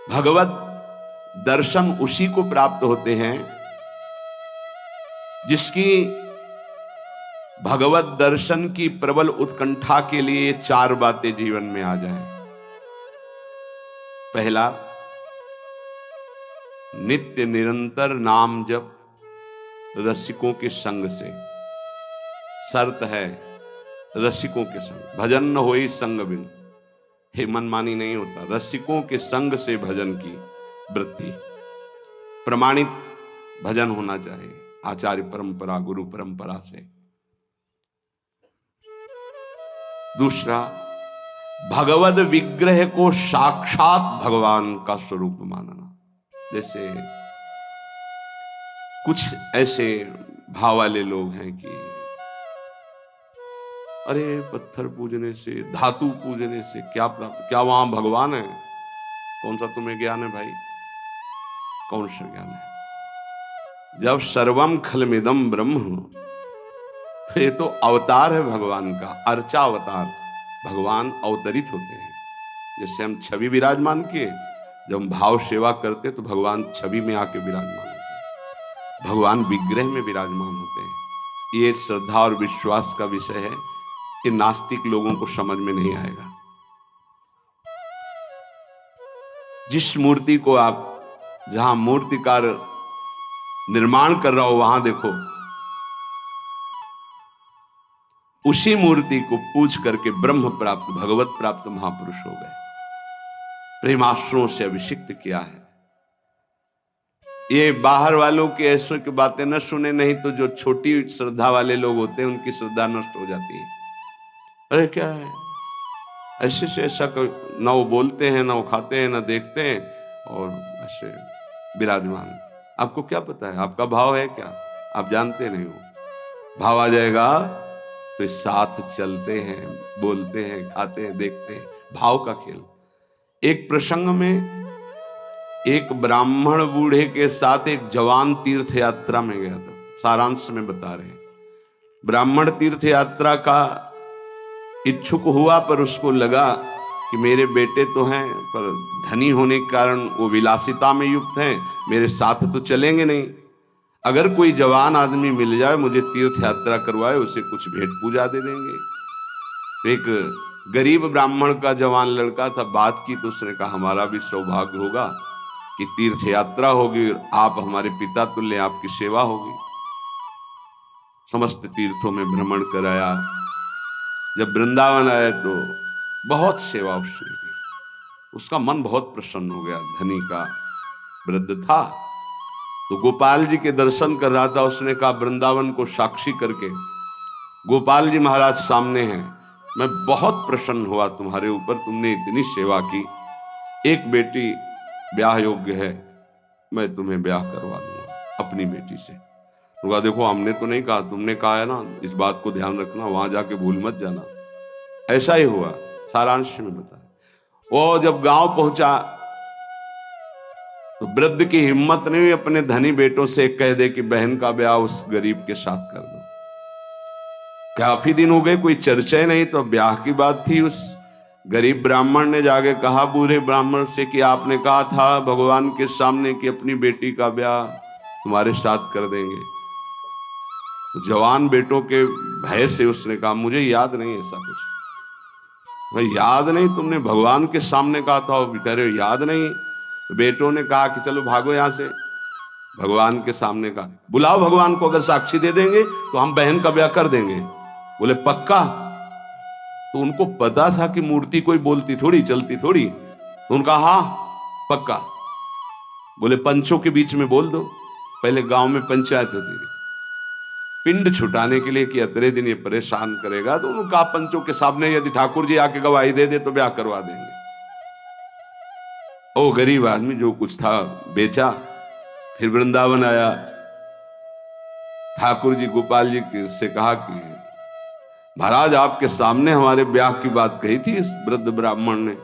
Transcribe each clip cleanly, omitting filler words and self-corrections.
भगवत दर्शन उसी को प्राप्त होते हैं जिसकी भगवत दर्शन की प्रबल उत्कंठा के लिए चार बातें जीवन में आ जाएं। पहला, नित्य निरंतर नाम जप रसिकों के संग से। शर्त है रसिकों के संग, भजन न होई संग बिन। हे मनमानी नहीं होता, रसिकों के संग से भजन की वृत्ति। प्रमाणित भजन होना चाहिए, आचार्य परंपरा, गुरु परंपरा से। दूसरा, भगवद विग्रह को साक्षात भगवान का स्वरूप मानना। जैसे कुछ ऐसे भाव वाले लोग हैं कि अरे पत्थर पूजने से, धातु पूजने से क्या प्राप्त, क्या वहां भगवान है? कौन सा तुम्हें ज्ञान है भाई? कौन सा ज्ञान है? जब सर्वम खलमिदम ब्रह्म, तो ये तो अवतार है भगवान का, अर्चा अवतार। भगवान अवतरित होते हैं। जैसे हम छवि विराजमान किए, जब हम भाव सेवा करते तो भगवान छवि में आके विराजमान होते हैं, भगवान विग्रह में विराजमान होते हैं। ये श्रद्धा और विश्वास का विषय है कि नास्तिक लोगों को समझ में नहीं आएगा। जिस मूर्ति को आप, जहां मूर्तिकार निर्माण कर रहा हो वहां देखो, उसी मूर्ति को पूज करके ब्रह्म प्राप्त, भगवत प्राप्त महापुरुष हो गए। प्रेमाश्रुओं से अभिषिक्त किया है। ये बाहर वालों की ऐसों की बातें न सुने, नहीं तो जो छोटी श्रद्धा वाले लोग होते हैं उनकी श्रद्धा नष्ट हो जाती है। अरे क्या है, ऐसे से ऐसा, ना वो बोलते हैं, ना वो खाते हैं, ना देखते हैं, और ऐसे विराजमान। आपको क्या पता है आपका भाव है क्या? आप जानते नहीं हो। भाव आ जाएगा तो साथ चलते हैं, बोलते हैं, खाते हैं, देखते हैं, भाव का खेल। एक प्रसंग में एक ब्राह्मण बूढ़े के साथ एक जवान तीर्थ यात्रा में गया था। सारांश में बता रहे हैं। ब्राह्मण तीर्थ यात्रा का इच्छुक हुआ, पर उसको लगा कि मेरे बेटे तो हैं, पर धनी होने के कारण वो विलासिता में युक्त हैं, मेरे साथ तो चलेंगे नहीं। अगर कोई जवान आदमी मिल जाए, मुझे तीर्थ यात्रा करवाए, उसे कुछ भेंट पूजा दे देंगे। तो एक गरीब ब्राह्मण का जवान लड़का था, बात की तो उसने कहा हमारा भी सौभाग्य होगा कि तीर्थ यात्रा होगी, आप हमारे पिता तुल्य, आपकी सेवा होगी। समस्त तीर्थों में भ्रमण कराया। जब वृंदावन आया तो बहुत सेवा उसने की। उसका मन बहुत प्रसन्न हो गया। धनी का वृद्ध था तो गोपाल जी के दर्शन कर रहा था। उसने कहा वृंदावन को साक्षी करके, गोपाल जी महाराज सामने हैं, मैं बहुत प्रसन्न हुआ तुम्हारे ऊपर, तुमने इतनी सेवा की। एक बेटी ब्याह योग्य है, मैं तुम्हें ब्याह करवा दूंगा अपनी बेटी से। उनका देखो हमने तो नहीं कहा, तुमने कहा है ना, इस बात को ध्यान रखना, वहां जाके भूल मत जाना। ऐसा ही हुआ। सारांश में बताया। वो जब गांव पहुंचा तो वृद्ध की हिम्मत नहीं हुई अपने धनी बेटों से कह दे कि बहन का ब्याह उस गरीब के साथ कर दो। काफी दिन हो गए, कोई चर्चा ही नहीं, तो ब्याह की बात थी। उस गरीब ब्राह्मण ने जाके कहा बूढ़े ब्राह्मण से कि आपने कहा था भगवान के सामने कि अपनी बेटी का ब्याह तुम्हारे साथ कर देंगे। तो जवान बेटों के भय से उसने कहा मुझे याद नहीं ऐसा कुछ। भाई याद नहीं? तुमने भगवान के सामने कहा था। और कह रहे हो याद नहीं? तो बेटों ने कहा कि चलो भागो यहां से। भगवान के सामने कहा बुलाओ भगवान को, अगर साक्षी दे देंगे तो हम बहन का ब्याह कर देंगे। बोले पक्का? तो उनको पता था कि मूर्ति कोई बोलती थोड़ी, चलती थोड़ी। तो उनका हाँ पक्का। बोले पंचों के बीच में बोल दो। पहले गांव में पंचायत होती थी पिंड छुटाने के लिए कि अतरे दिन ये परेशान करेगा, तो उन्होंने कहा पंचों के सामने यदि ठाकुर जी आके गवाही दे दे तो ब्याह करवा देंगे। ओ गरीब आदमी जो कुछ था बेचा, फिर वृंदावन आया। ठाकुर जी गोपाल जी से कहा कि महाराज आपके सामने हमारे ब्याह की बात कही थी इस वृद्ध ब्राह्मण ने,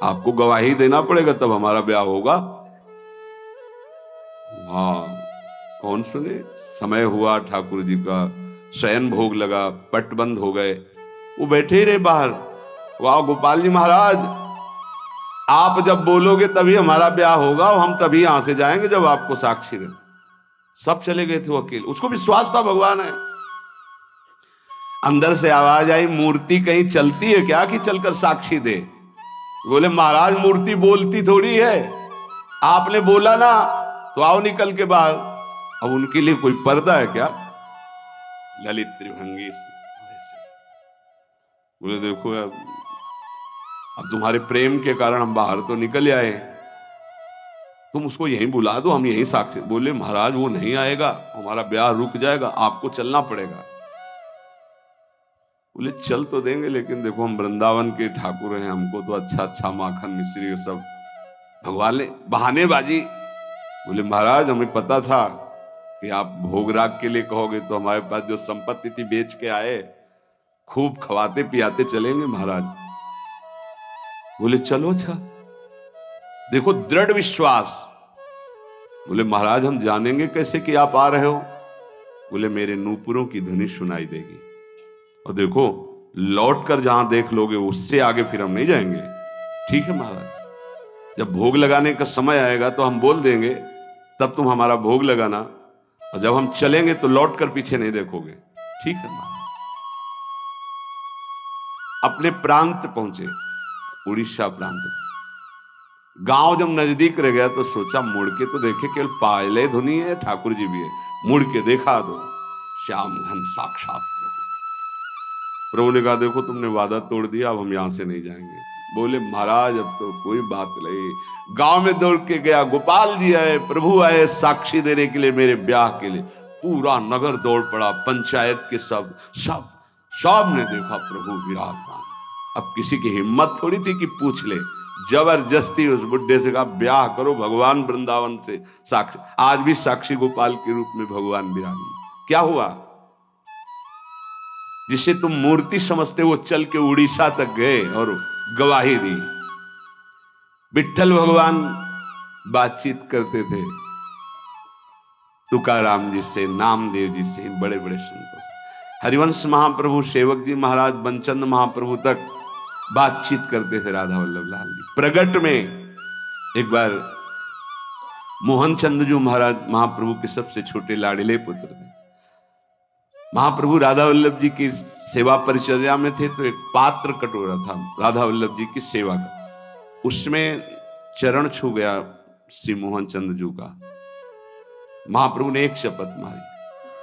आपको गवाही देना पड़ेगा तब हमारा ब्याह होगा। हाँ कौन सुने। समय हुआ, ठाकुर जी का शयन भोग लगा, पट बंद हो गए, वो बैठे ही रहे बाहर। वाह गोपाल जी महाराज आप जब बोलोगे तभी हमारा ब्याह होगा और हम तभी यहां से जाएंगे जब आपको साक्षी दे। सब चले गए थे वो अकेले, उसको विश्वास था भगवान है। अंदर से आवाज आई, मूर्ति कहीं चलती है क्या कि चलकर साक्षी दे? बोले महाराज मूर्ति बोलती थोड़ी है, आपने बोला ना तो आओ निकल के बाहर। अब उनके लिए कोई पर्दा है क्या? ललित त्रिभंगी वैसे बोले देखो यार, अब तुम्हारे प्रेम के कारण हम बाहर तो निकल आए, तुम उसको यहीं बुला दो, हम यहीं साक्षी। बोले महाराज वो नहीं आएगा, हमारा ब्याह रुक जाएगा, आपको चलना पड़ेगा। बोले चल तो देंगे, लेकिन देखो हम वृंदावन के ठाकुर हैं, हमको तो अच्छा अच्छा माखन मिश्री सब भगवान ने बहानेबाजी। बोले महाराज हमें पता था कि आप भोग राग के लिए कहोगे, तो हमारे पास जो संपत्ति थी बेच के आए, खूब खवाते पियाते चलेंगे महाराज। बोले चलो अच्छा, देखो दृढ़ विश्वास। बोले महाराज हम जानेंगे कैसे कि आप आ रहे हो? बोले मेरे नूपुरों की ध्वनि सुनाई देगी, और देखो लौट कर जहां देख लोगे उससे आगे फिर हम नहीं जाएंगे। ठीक है महाराज, जब भोग लगाने का समय आएगा तो हम बोल देंगे, तब तुम हमारा भोग लगाना, और जब हम चलेंगे तो लौट कर पीछे नहीं देखोगे। ठीक है महाराज। अपने प्रांत पहुंचे, उड़ीसा प्रांत। गांव जब नजदीक रह गया तो सोचा मुड़ के तो देखे, केवल पायले धुनी है, ठाकुर जी भी है। मुड़ के देखा तो श्याम घन साक्षात प्रभु। प्रभु ने कहा देखो तुमने वादा तोड़ दिया, अब हम यहां से नहीं जाएंगे। बोले महाराज अब तो कोई बात नहीं। गांव में दौड़ के गया, गोपाल जी आए, प्रभु आए साक्षी देने के लिए मेरे ब्याह के लिए। पूरा नगर दौड़ पड़ा, पंचायत के सब सब सब ने देखा प्रभु विराजमान। अब किसी की हिम्मत थोड़ी थी कि पूछ ले, जबरदस्ती उस बुड्ढे से कहा ब्याह करो भगवान वृंदावन से साक्षी। आज भी साक्षी गोपाल के रूप में भगवान विराजमान। क्या हुआ? जिसे तुम मूर्ति समझते वो चल के उड़ीसा तक गए और गवाही दी। विट्ठल भगवान बातचीत करते थे तुकाराम जी से, नामदेव जी से, बड़े बड़े संतों से। हरिवंश महाप्रभु, सेवक जी महाराज, बनचंद महाप्रभु तक बातचीत करते थे राधा वल्लभ लाल जी। प्रगट में एक बार मोहन चंद्र जी महाराज महाप्रभु के सबसे छोटे लाडले पुत्र थे। महाप्रभु राधा वल्लभ जी की सेवा परिचर्या में थे, तो एक पात्र कटोरा था राधा वल्लभ जी की सेवा का, उसमें चरण छू गया श्री मोहन चंद्र जी का। महाप्रभु ने एक शपथ मारी,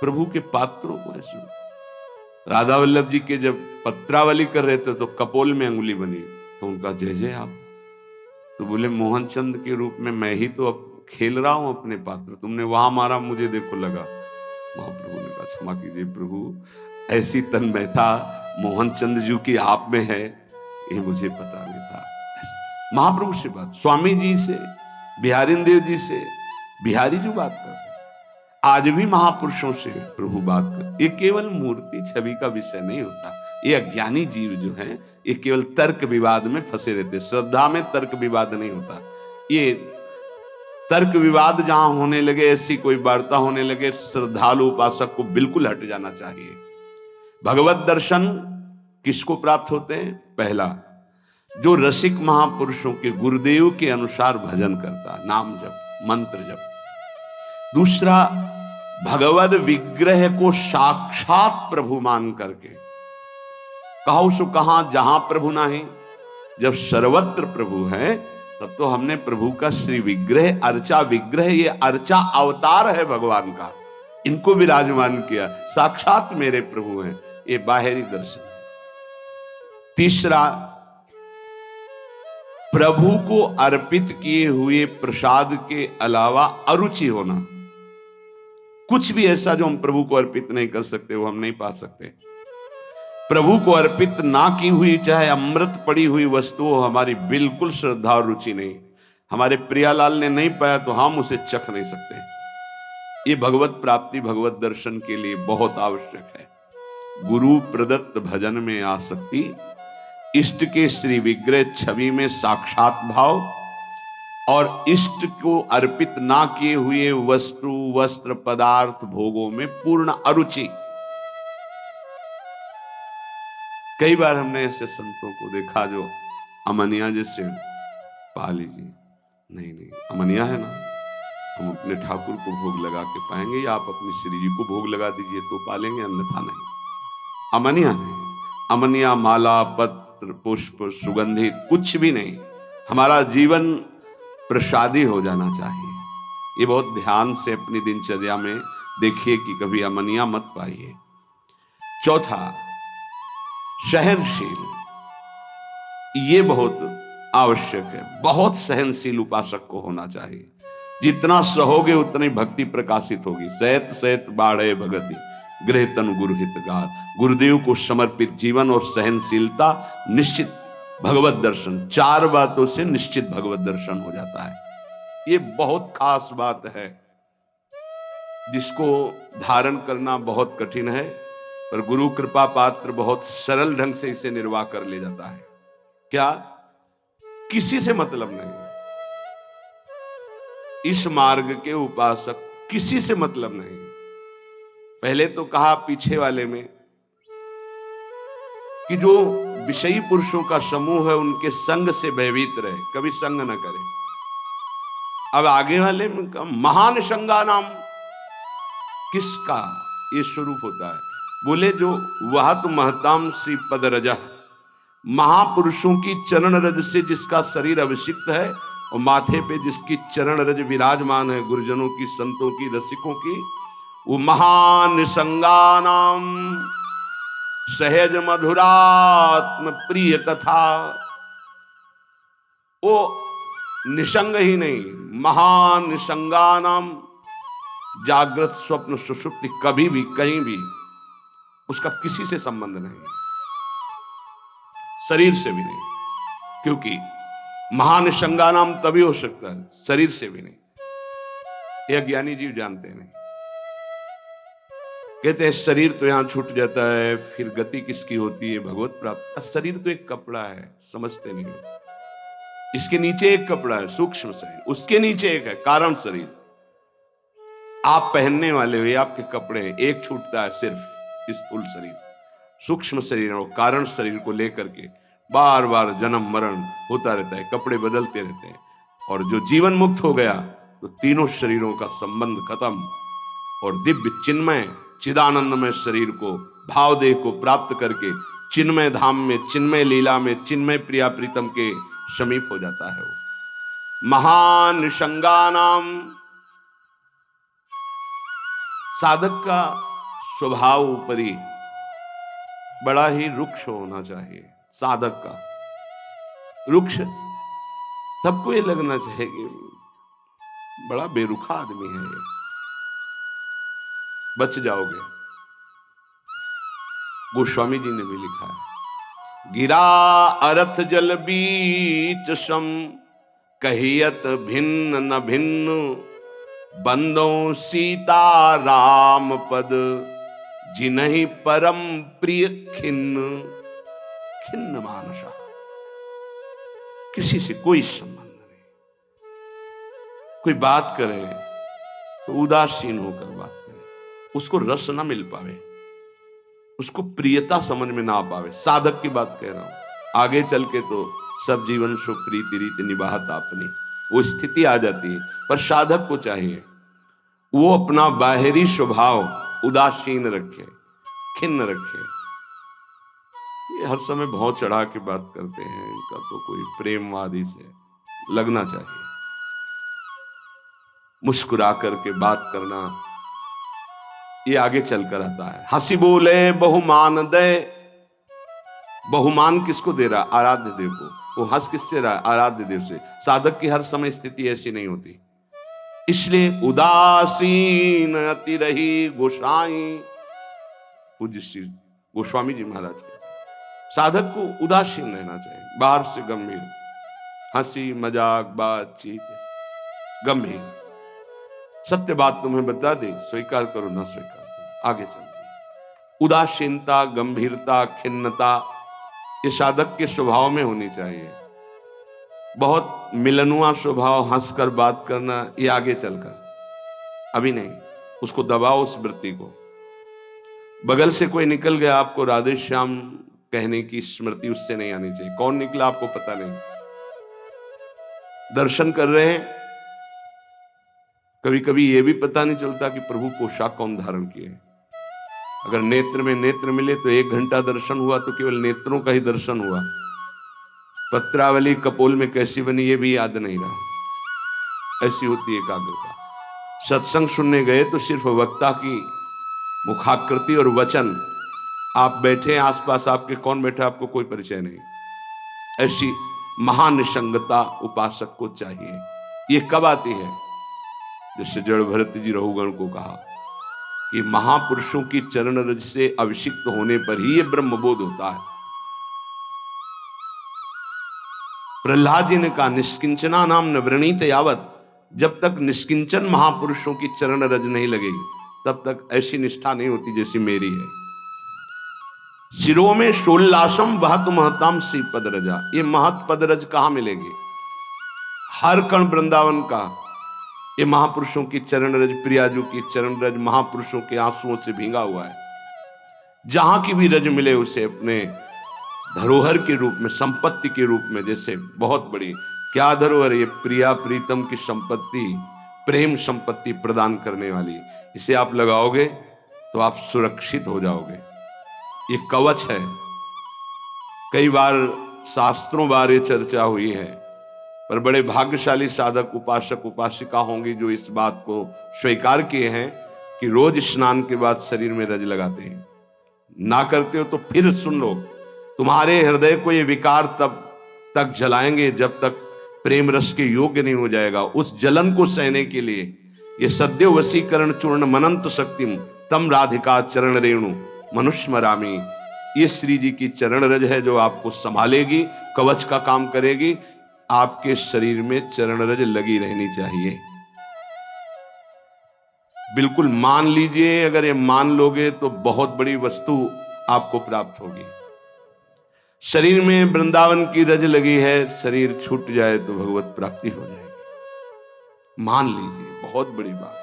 प्रभु के पात्रों को ऐसे। राधा वल्लभ जी के जब पत्रावली कर रहे थे तो कपोल में अंगुली बनी, तो उनका जय जय आप। तो बोले मोहन चंद के रूप में मैं ही तो अब खेल रहा हूं अपने पात्र, तुमने वहां मारा मुझे देखो लगा। महाप्रभु ने कहा क्षमा कीजिए प्रभु, ऐसी तन्मयता मोहन चंद्र जी की आप में है, ये मुझे पता नहीं था। महाप्रभु से बात, स्वामी जी से, बिहारी देव जी से बिहारी जी बात करते, आज भी महापुरुषों से प्रभु बात कर। ये केवल मूर्ति छवि का विषय नहीं होता। ये अज्ञानी जीव जो हैं, ये केवल तर्क विवाद में फंसे रहते। श्रद्धा में तर्क विवाद नहीं होता। ये तर्क विवाद जहां होने लगे, ऐसी कोई वार्ता होने लगे, श्रद्धालु उपासक को बिल्कुल हट जाना चाहिए। भगवत दर्शन किसको प्राप्त होते हैं? पहला, जो रसिक महापुरुषों के गुरुदेव के अनुसार भजन करता, नाम जप, मंत्र जप। दूसरा, भगवद विग्रह को साक्षात प्रभु मान करके, कहो सो कहां जहां प्रभु नहीं, जब सर्वत्र प्रभु है तब तो हमने प्रभु का श्री विग्रह, अर्चा विग्रह, ये अर्चा अवतार है भगवान का, इनको विराजमान किया, साक्षात मेरे प्रभु हैं। ये बाहरी दर्शन है। तीसरा, प्रभु को अर्पित किए हुए प्रसाद के अलावा अरुचि होना। कुछ भी ऐसा जो हम प्रभु को अर्पित नहीं कर सकते वो हम नहीं पा सकते। प्रभु को अर्पित ना की हुई चाहे अमृत पड़ी हुई वस्तु हो, हमारी बिल्कुल श्रद्धा और रुचि नहीं। हमारे प्रियालाल ने नहीं पाया तो हम उसे चख नहीं सकते। ये भगवत प्राप्ति, भगवत दर्शन के लिए बहुत आवश्यक है। गुरु प्रदत्त भजन में आसक्ति, इष्ट के श्री विग्रह छवि में साक्षात भाव, और इष्ट को अर्पित ना किए हुए वस्तु, वस्त्र, पदार्थ, भोगों में पूर्ण अरुचि। कई बार हमने ऐसे संतों को देखा जो अमनिया जैसे पा लीजिए। नहीं नहीं, अमनिया है ना, हम अपने ठाकुर को भोग लगा के पाएंगे, या आप अपनी श्री जी को भोग लगा दीजिए तो पालेंगे, अन्यथा नहीं। अमनिया नहीं, अमनिया माला पत्र पुष्प सुगंधित कुछ भी नहीं, हमारा जीवन प्रसादी हो जाना चाहिए। ये बहुत ध्यान से अपनी दिनचर्या में देखिए कि कभी अमनिया मत पाइए। चौथा, सहनशील, ये बहुत आवश्यक है। बहुत सहनशील उपासक को होना चाहिए। जितना सहोगे उतनी भक्ति प्रकाशित होगी। सहत सहत बाढ़े भगति गृह तनु गुरु हितगार। गुरुदेव को समर्पित जीवन और सहनशीलता, निश्चित भगवत दर्शन। 4 बातों से निश्चित भगवत दर्शन हो जाता है। ये बहुत खास बात है जिसको धारण करना बहुत कठिन है, पर गुरु कृपा पात्र बहुत सरल ढंग से इसे निर्वाह कर ले जाता है। क्या? किसी से मतलब नहीं। इस मार्ग के उपासक किसी से मतलब नहीं। पहले तो कहा पीछे वाले में कि जो विषयी पुरुषों का समूह है उनके संग से भयभीत रहे, कभी संग न करे। अब आगे वाले में कहा महान संगा नाम, किसका ये स्वरूप होता है? बोले जो वह तो महताम श्री पद रजा, महापुरुषों की चरण रज से जिसका शरीर अभिषिक्त है और माथे पे जिसकी चरण रज विराजमान है, गुरुजनों की, संतों की, रसिकों की, वो महान संगानाम सहज मधुरात्म प्रिय कथा। वो निसंग ही नहीं, महान संगानाम, जागृत स्वप्न सुषुप्ति कभी भी कहीं भी उसका किसी से संबंध नहीं, शरीर से भी नहीं। क्योंकि महान संगानाम तभी हो सकता है, शरीर से भी नहीं। यह ज्ञानी जीव जानते नहीं। कहते हैं शरीर तो यहां छूट जाता है, फिर गति किसकी होती है? भगवत प्राप्त। शरीर तो एक कपड़ा है, समझते नहीं हो। इसके नीचे एक कपड़ा है, सूक्ष्म शरीर, उसके नीचे एक है कारण शरीर। आप पहनने वाले हुए आपके कपड़े, एक छूटता है सिर्फ स्थूल शरीर। सूक्ष्म शरीर और कारण शरीर को लेकर के बार बार जन्म मरण होता रहता है, कपड़े बदलते रहते हैं। और जो जीवन मुक्त हो गया तो तीनों शरीरों का संबंध खत्म, और दिव्य चिन्मय चिदानंदमय शरीर को, भाव देह को प्राप्त करके चिन्मय धाम में, चिन्मय लीला में, चिन्मय प्रिया प्रीतम के समीप हो जाता है वो। महान संगानाम, साधक का स्वभाव ऊपरी बड़ा ही रुक्ष होना चाहिए। साधक का रुक्ष, सबको ये लगना चाहिए कि बड़ा बेरुखा आदमी है ये, बच जाओगे। गोस्वामी जी ने भी लिखा है, गिरा अरथ जल बीच सम, कहियत भिन्न न भिन्न, बंदो सीता राम पद, जिन्हि परम प्रिय खिन्न। खिन्न मानसा, किसी से कोई संबंध नहीं। कोई बात करे तो उदासीन होकर बात करे, उसको रस ना मिल पावे, उसको प्रियता समझ में ना आ पावे। साधक की बात कह रहा हूं। आगे चल के तो सब जीवन सो प्रीति रीति निभात अपनी, वो स्थिति आ जाती है। पर साधक को चाहिए वो अपना बाहरी स्वभाव उदासीन रखे, खिन्न रखे। ये हर समय भाव चढ़ा के बात करते हैं, इनका तो कोई प्रेमवादी से लगना चाहिए। मुस्कुरा करके बात करना, ये आगे चलकर आता है। हंसी बोले बहुमान दे, बहुमान किसको दे रहा? आराध्य देव को। वो हंस किससे रहा? आराध्य देव से। साधक की हर समय स्थिति ऐसी नहीं होती, इसलिए उदासीन अति रही गोसाई। पूज्य श्री गोस्वामी जी महाराज के, साधक को उदासीन रहना चाहिए, बाहर से गंभीर, हंसी मजाक बातचीत गंभीर। सत्य बात तुम्हें बता दे, स्वीकार करो ना स्वीकार करो, आगे चलते। उदासीनता, गंभीरता, खिन्नता ये साधक के स्वभाव में होनी चाहिए। बहुत मिलनुआ स्वभाव, हंसकर बात करना, ये आगे चलकर, अभी नहीं। उसको दबाओ उस वृत्ति को। बगल से कोई निकल गया, आपको राधे श्याम कहने की स्मृति उससे नहीं आनी चाहिए। कौन निकला आपको पता नहीं, दर्शन कर रहे हैं, कभी कभी यह भी पता नहीं चलता कि प्रभु पोशाक कौन धारण किए। अगर नेत्र में नेत्र मिले तो 1 घंटा दर्शन हुआ तो केवल नेत्रों का ही दर्शन हुआ, पत्रावली कपोल में कैसी बनी ये भी याद नहीं रहा। ऐसी होती है एकाग्रता। सत्संग सुनने गए तो सिर्फ वक्ता की मुखाकृति और वचन, आप बैठे आसपास आपके कौन बैठा आपको कोई परिचय नहीं। ऐसी महानिसंगता उपासक को चाहिए। ये कब आती है? जैसे जड़ भरत जी रहुगण को कहा कि महापुरुषों की चरण रज से अभिषिक्त होने पर ही यह ब्रह्मबोध होता है। प्रहलाद जी ने कहा निष्किंचना नाम न वृणीत यावत, जब तक निष्किंचन महापुरुषों की चरण रज नहीं लगेगी तब तक ऐसी निष्ठा नहीं होती जैसी मेरी है। शिरो में शोल्लासम वहत महताम सी पद रजा, ये महत पद रज कहां मिलेगी? हर कण वृंदावन का ये महापुरुषों की चरण रज, प्रियाजू की चरण रज महापुरुषों के आंसुओं से भींगा हुआ है। जहां की भी रज मिले उसे अपने धरोहर के रूप में, संपत्ति के रूप में, जैसे बहुत बड़ी क्या धरोहर, ये प्रिया प्रीतम की संपत्ति, प्रेम संपत्ति प्रदान करने वाली, इसे आप लगाओगे तो आप सुरक्षित हो जाओगे। ये कवच है। कई बार शास्त्रों बार ये चर्चा हुई है, पर बड़े भाग्यशाली साधक उपासक उपासिका होंगी जो इस बात को स्वीकार किए हैं कि रोज स्नान के बाद शरीर में रज लगाते हैं। ना करते हो तो फिर सुन लो, तुम्हारे हृदय को ये विकार तब तक जलाएंगे जब तक प्रेम रस के योग्य नहीं हो जाएगा। उस जलन को सहने के लिए ये सद्यो वशीकरण चूर्ण मनंत शक्तिम तम राधिका चरण रेणु मनुष्मरामी, ये श्री जी की चरण रज है जो आपको संभालेगी, कवच का काम करेगी। आपके शरीर में चरण रज लगी रहनी चाहिए। बिल्कुल मान लीजिए, अगर ये मान लोगे तो बहुत बड़ी वस्तु आपको प्राप्त होगी। शरीर में वृंदावन की रज लगी है, शरीर छूट जाए तो भगवत प्राप्ति हो जाएगी। मान लीजिए, बहुत बड़ी बात है।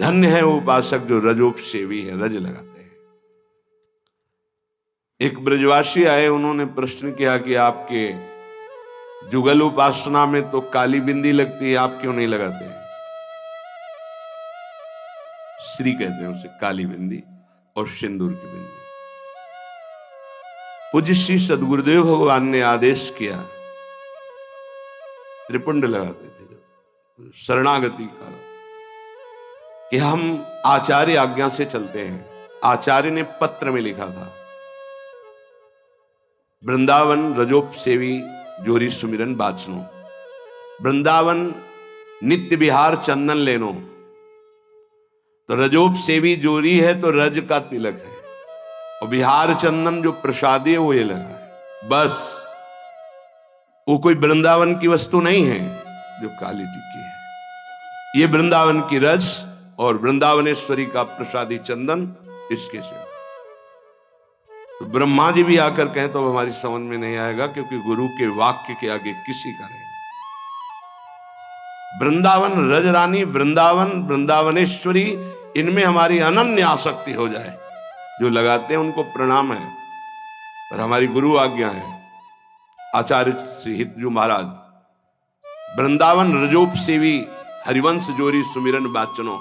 धन्य है वो उपासक जो रजोपसेवी है, रज लगाते हैं। एक ब्रजवासी आए, उन्होंने प्रश्न किया कि आपके जुगल उपासना में तो काली बिंदी लगती है, आप क्यों नहीं लगाते हैं? श्री कहते हैं उसे, काली बिंदी और सिंदूर की बिंदी। पूज्य श्री सदगुरुदेव भगवान ने आदेश किया, त्रिपुंड लगाते थे जब शरणागति का, कि हम आचार्य आज्ञा से चलते हैं। आचार्य ने पत्र में लिखा था, वृंदावन रजोपसेवी जोरी सुमिरन बाचनो, वृंदावन नित्य विहार चंदन लेनो। तो रजोपसेवी जोरी है तो रज का तिलक है, और बिहार चंदन जो प्रसादी है वो ये लगा है। बस वो कोई वृंदावन की वस्तु नहीं है जो काली टिक्की है। ये वृंदावन की रज और वृंदावनेश्वरी का प्रसादी चंदन, इसके सिवा तो ब्रह्मा जी भी आकर कहें तो हमारी समझ में नहीं आएगा, क्योंकि गुरु के वाक्य के आगे किसी का नहीं। वृंदावन रज रानी, वृंदावन वृंदावनेश्वरी, इनमें हमारी अनन्य आसक्ति हो जाए। जो लगाते हैं उनको प्रणाम है, पर हमारी गुरु आज्ञा है। आचार्य श्री हितजू महाराज, वृंदावन रजोपसेवी हरिवंश जोरी सुमिरन बाचनो,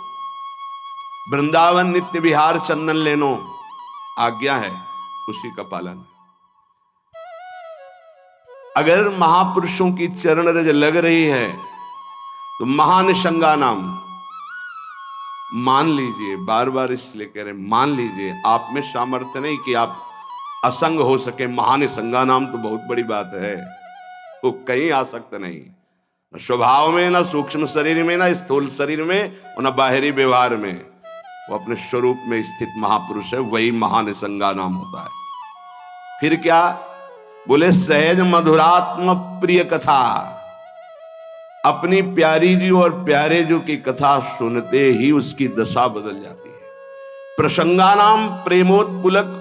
वृंदावन नित्य विहार चंदन लेनो, आज्ञा है, उसी का पालन। अगर महापुरुषों की चरण रज लग रही है तो महानिसंगा नाम मान लीजिए। बार बार इसलिए कह रहे मान लीजिए, आप में सामर्थ्य नहीं कि आप असंग हो सके। महानिसंगा नाम तो बहुत बड़ी बात है, वो कहीं आ सकता नहीं, न स्वभाव में, न सूक्ष्म शरीर में, न स्थूल शरीर में, और न बाहरी व्यवहार में। वो अपने स्वरूप में स्थित महापुरुष है, वही महानिसंगा नाम होता है। फिर क्या बोले? सहज मधुरात्म प्रिय कथा, अपनी प्यारी जी और प्यारे जी की कथा सुनते ही उसकी दशा बदल जाती है। प्रसंगानाम प्रेमोत्पुलक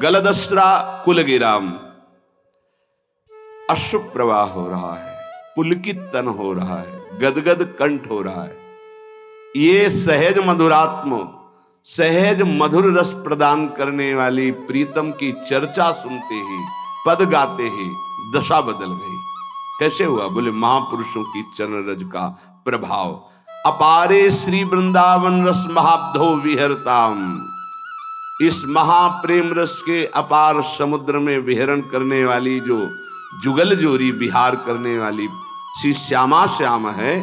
गलदस्रा कुलगिराम, अश्रु प्रवाह हो रहा है, पुलकित तन हो रहा है, गदगद कंठ हो रहा है। ये सहज मधुरात्म, सहज मधुर रस प्रदान करने वाली प्रीतम की चर्चा सुनते ही, पद गाते ही दशा बदल गई। कैसे हुआ? बोले महापुरुषों की चरण रज का प्रभाव। अपारे श्री वृंदावन रस महाब्धो विहरताम, इस महाप्रेम रस के अपार समुद्र में विहरण करने वाली जो जुगल जोरी विहार करने वाली श्री श्यामा श्याम है,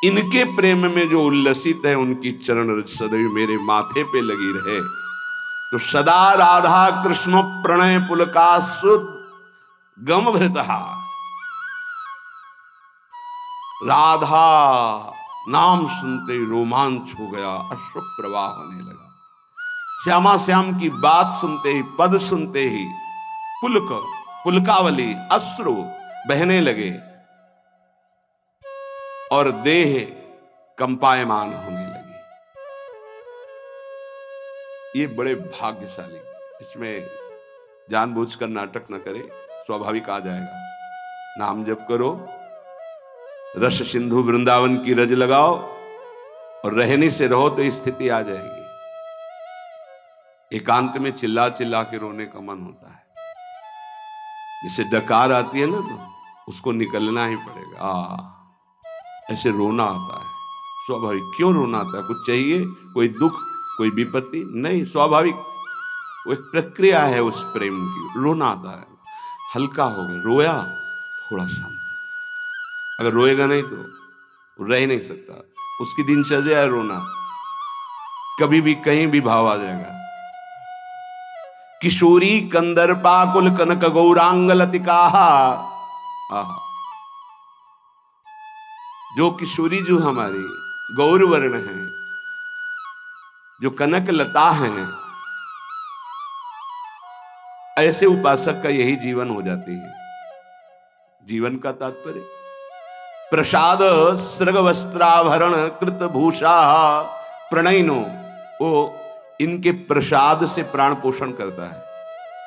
इनके प्रेम में जो उल्लसित है, उनकी चरण रज सदैव मेरे माथे पे लगी रहे। तो सदा राधा कृष्ण प्रणय पुलकासुद गमभृतः, राधा नाम सुनते ही रोमांच हो गया, अश्रु प्रवाह होने लगा। श्यामा श्याम की बात सुनते ही, पद सुनते ही पुलकावली अश्रु बहने लगे और देह कंपायमान होने लगी। ये बड़े भाग्यशाली, इसमें जानबूझकर नाटक न करे, स्वाभाविक आ जाएगा। नाम जप करो, रस सिंधु वृंदावन की रज लगाओ और रहनी से रहो तो स्थिति आ जाएगी। एकांत में चिल्ला चिल्ला के रोने का मन होता है, जैसे डकार आती है ना, तो उसको निकलना ही पड़ेगा। ऐसे रोना आता है, स्वाभाविक। क्यों रोना आता है? कुछ चाहिए, कोई दुख, कोई विपत्ति? नहीं, स्वाभाविक वो एक प्रक्रिया है उस प्रेम की। रोना आता है, हल्का हो गया, रोया, थोड़ा शांति। अगर रोएगा नहीं तो रह नहीं सकता, उसकी दिनचर्या है रोना, कभी भी कहीं भी भाव आ जाएगा। किशोरी कंदर्पाकुल कनक गौरांग लतिकाहा, जो किशोरी जो हमारी गौर वर्ण है, जो कनक लता है, ऐसे उपासक का यही जीवन हो जाती है। जीवन का तात्पर्य प्रसाद सृग वस्त्राभरण कृत भूषा प्रणयनो, वो इनके प्रसाद से प्राण पोषण करता है।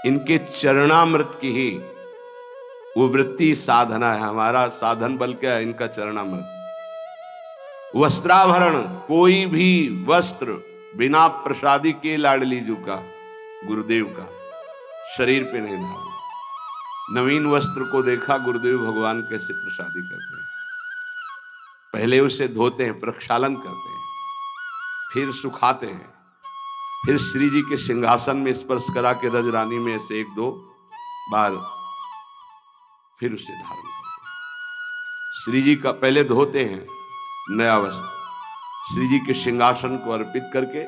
इनके चरणामृत की ही वो वृत्ति साधना है। हमारा साधन बल क्या है? इनका चरणामृत। वस्त्राभरण, कोई भी वस्त्र बिना प्रसादी के लाडली जी का, गुरुदेव का, शरीर पे नहीं धारण। नवीन वस्त्र को देखा गुरुदेव भगवान कैसे प्रसादी करते हैं। पहले उसे धोते हैं, प्रक्षालन करते हैं, फिर सुखाते हैं, फिर श्री जी के सिंहासन में स्पर्श करा के रजरानी में ऐसे 1-2 बार फिर उसे धारण करते हैं। श्री जी का पहले धोते हैं नया वस्त्र, श्री जी के सिंहासन को अर्पित करके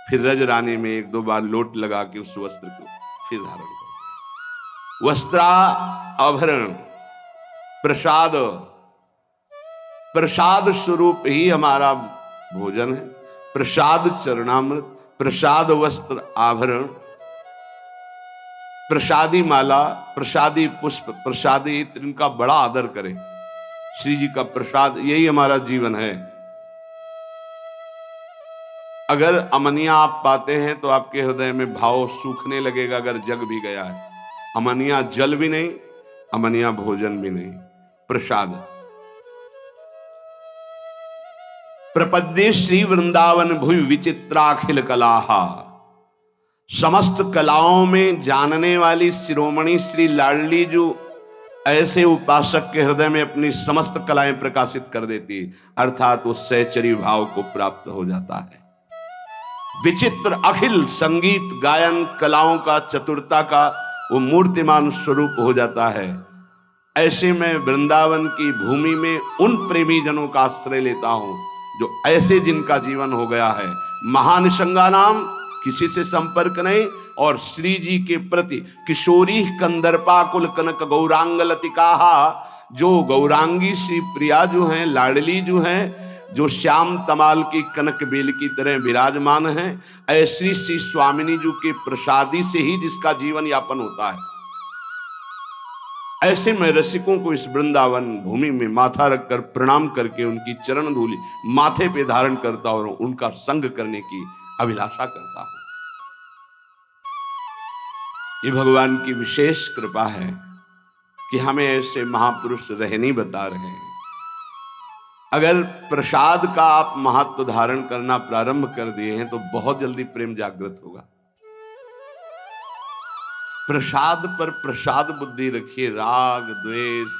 फिर रजरानी में 1-2 बार लोट लगा के उस वस्त्र को फिर धारण करते हैं। वस्त्रा आभरण प्रसाद, प्रसाद स्वरूप ही हमारा भोजन है। प्रसाद चरणामृत, प्रसाद वस्त्र आभरण, प्रसादी माला, प्रसादी पुष्प, प्रसादी इत्र, इनका बड़ा आदर करें। श्री जी का प्रसाद, यही हमारा जीवन है। अगर अमनिया आप पाते हैं तो आपके हृदय में भाव सूखने लगेगा। अगर जग भी गया है, अमनिया जल भी नहीं, अमनिया भोजन भी नहीं, प्रसाद। प्रपद्ये श्री वृंदावन भुवि विचित्राखिल कलाहा, समस्त कलाओं में जानने वाली शिरोमणि श्री लाडली जो ऐसे उपासक के हृदय में अपनी समस्त कलाएं प्रकाशित कर देती, अर्थात वो सहचरी भाव को प्राप्त हो जाता है। विचित्र अखिल संगीत गायन कलाओं का, चतुरता का वो मूर्तिमान स्वरूप हो जाता है। ऐसे में वृंदावन की भूमि में उन प्रेमी जनों का आश्रय लेता हूं जो ऐसे जिनका जीवन हो गया है महानिशंगा नाम, किसी से संपर्क नहीं, और श्री जी के प्रति किशोरी कंदर्पाकुल कनक गौरांग लतिकाहा, जो गौरांगी श्री प्रिया जो हैं, लाडली जो हैं, जो श्याम तमाल की कनक बेल की तरह विराजमान हैं, ऐसी श्री स्वामिनी जी के प्रसादी से ही जिसका जीवन यापन होता है। ऐसे में रसिकों को इस वृंदावन भूमि में माथा रखकर प्रणाम करके उनकी चरण धूलि माथे पे धारण करता और उनका संग करने की अभिलाषा करता हूं। ये भगवान की विशेष कृपा है कि हमें ऐसे महापुरुष रहनी बता रहे हैं। अगर प्रसाद का आप महत्व धारण करना प्रारंभ कर दिए हैं तो बहुत जल्दी प्रेम जागृत होगा। प्रसाद पर प्रसाद बुद्धि रखिए, राग द्वेष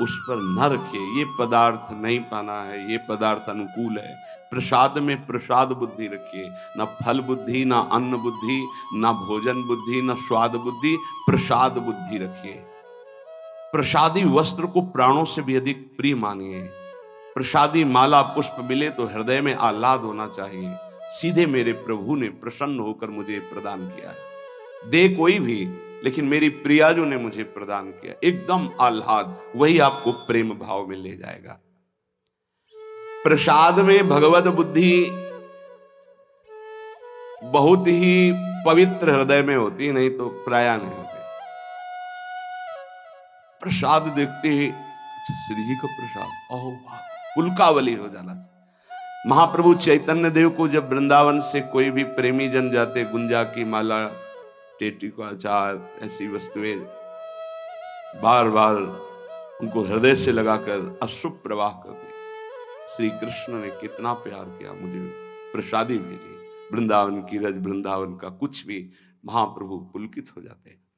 उस पर न रखिए। ये पदार्थ नहीं पाना है, ये पदार्थ अनुकूल है। प्रसाद में प्रसाद बुद्धि रखिए, न फल बुद्धि, न अन्न बुद्धि, न भोजन बुद्धि, न स्वाद बुद्धि, प्रसाद बुद्धि रखिए। प्रसादी वस्त्र को प्राणों से भी अधिक प्रिय मानिए। प्रसादी माला पुष्प मिले तो हृदय में आह्लाद होना चाहिए। सीधे मेरे प्रभु ने प्रसन्न होकर मुझे प्रदान किया है। दे कोई भी, लेकिन मेरी प्रियाजू ने मुझे प्रदान किया, एकदम आह्लाद, वही आपको प्रेम भाव में ले जाएगा। प्रसाद में भगवत बुद्धि बहुत ही पवित्र हृदय में होती, नहीं तो प्राय नहीं होती। प्रसाद देखते ही अच्छा श्री जी का प्रसाद, ओह वाह, पुलकावली हो जाना। महाप्रभु चैतन्य देव को जब वृंदावन से कोई भी प्रेमी जन जाते, गुंजा की माला, टेटी का अचार, ऐसी वस्तुएं बार बार उनको हृदय से लगाकर अश्रु प्रवाह करते। श्री कृष्ण ने कितना प्यार किया, मुझे प्रसादी भेजी। वृंदावन की रज, वृंदावन का कुछ भी, महाप्रभु पुलकित हो जाते।